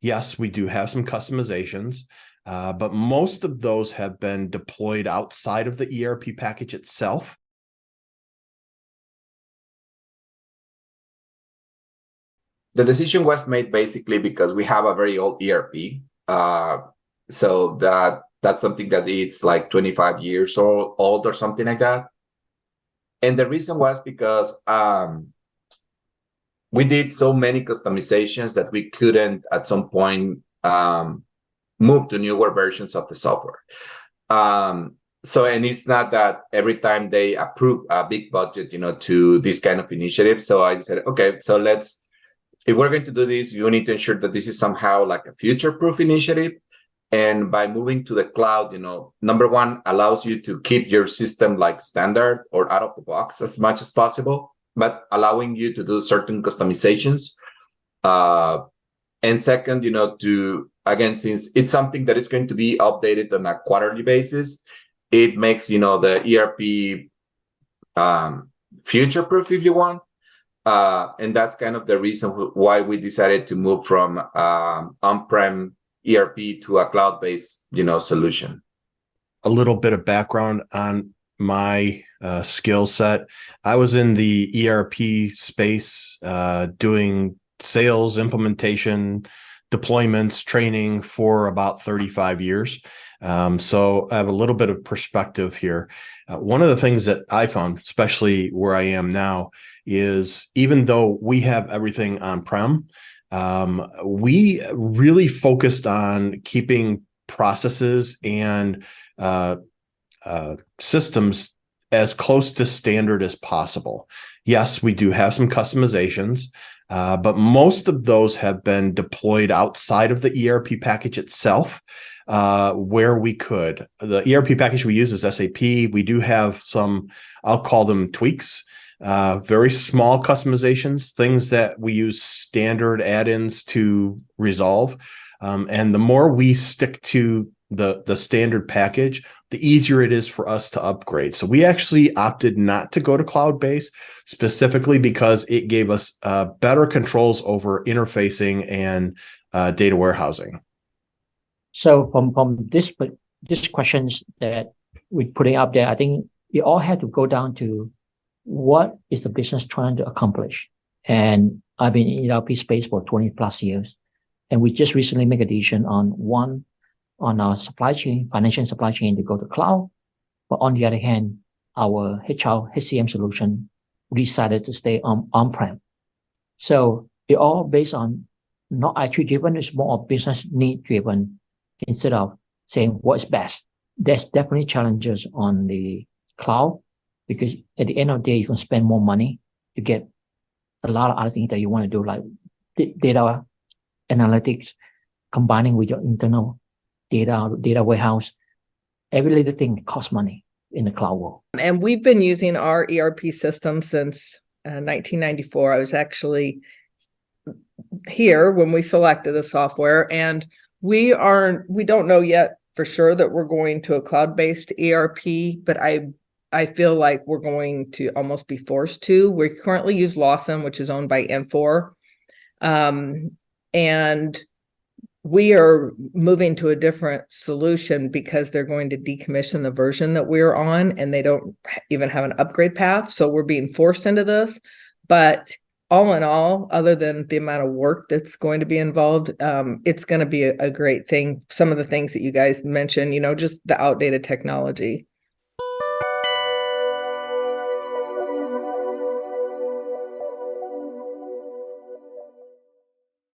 Yes, we do have some customizations, but most of those have been deployed outside of the ERP package itself. The decision was made basically because we have a very old ERP. So that's something that it's like 25 years old or something like that. And the reason was because we did so many customizations that we couldn't at some point move to newer versions of the software. So, and it's not that every time they approve a big budget, to this kind of initiative. So I said, okay, so if we're going to do this, you need to ensure that this is somehow like a future-proof initiative. And by moving to the cloud, number one, allows you to keep your system like standard or out of the box as much as possible, but allowing you to do certain customizations. And second, again, since it's something that is going to be updated on a quarterly basis, it makes, the ERP future-proof, if you want. And that's kind of the reason why we decided to move from on-prem ERP to a cloud-based, solution. A little bit of background on my skill set. I was in the ERP space doing sales, implementation, deployments, training for about 35 years. So I have a little bit of perspective here. One of the things that I found, especially where I am now, is even though we have everything on-prem, we really focused on keeping processes and systems as close to standard as possible. Yes, we do have some customizations, but most of those have been deployed outside of the ERP package itself, where we could. The ERP package we use is SAP. We do have some, I'll call them tweaks, very small customizations, things that we use standard add-ins to resolve. And the more we stick to the standard package, the easier it is for us to upgrade. So we actually opted not to go to cloud-based specifically because it gave us better controls over interfacing and data warehousing. So from this questions that we're putting up there, I think we all had to go down to what is the business trying to accomplish. And I've been in ERP space for 20 plus years. And we just recently make a decision on our supply chain, financial supply chain to go to cloud. But on the other hand, our HCM solution decided to stay on-prem. So it all based on not IT driven, it's more of business need driven instead of saying what is best. There's definitely challenges on the cloud because at the end of the day, you can spend more money to get a lot of other things that you want to do, like data analytics, combining with your internal data warehouse. Every little thing costs money in the cloud world. And we've been using our ERP system since 1994. I was actually here when we selected the software, and we don't know yet for sure that we're going to a cloud-based ERP, but I feel like we're going to almost be forced to. We currently use Lawson, which is owned by Infor. And we are moving to a different solution because they're going to decommission the version that we're on, and they don't even have an upgrade path. So we're being forced into this. But all in all, other than the amount of work that's going to be involved, it's going to be a great thing. Some of the things that you guys mentioned, just the outdated technology.